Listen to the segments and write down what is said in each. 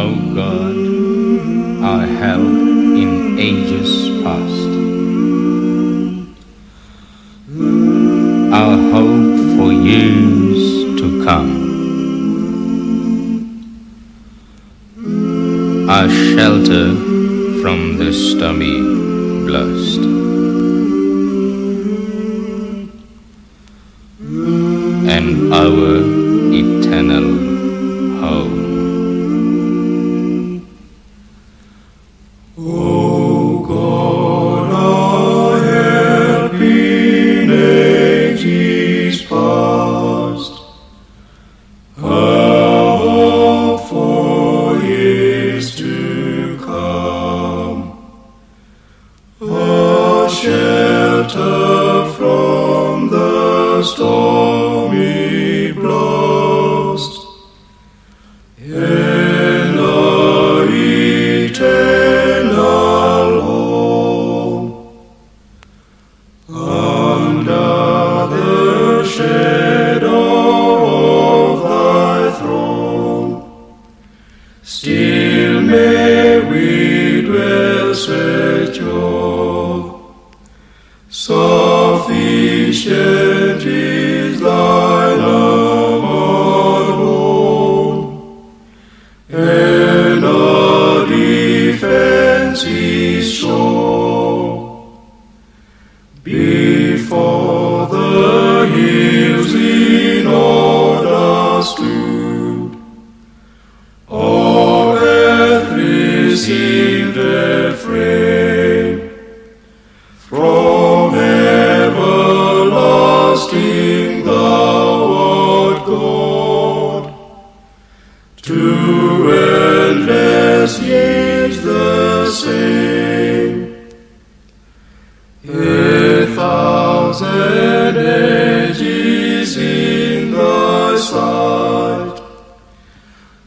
O God, our help in ages past, our hope for years to come, our shelter from the stormy blast, and our eternal home. O God, our help in ages past, our hope for years to come, our shelter from the stormy blast, and our eternal home. Under the shadow of thy throne, still may we dwell secure. Sufficient is thy love alone, and our defense is sure. Before the hills in order stood, all earth received a frame from everlasting thou art God, to endless years the same. 1,000 ages in thy sight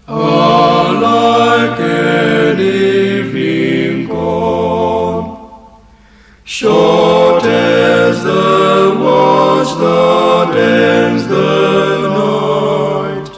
are like an evening gone, short as the watch that ends the night.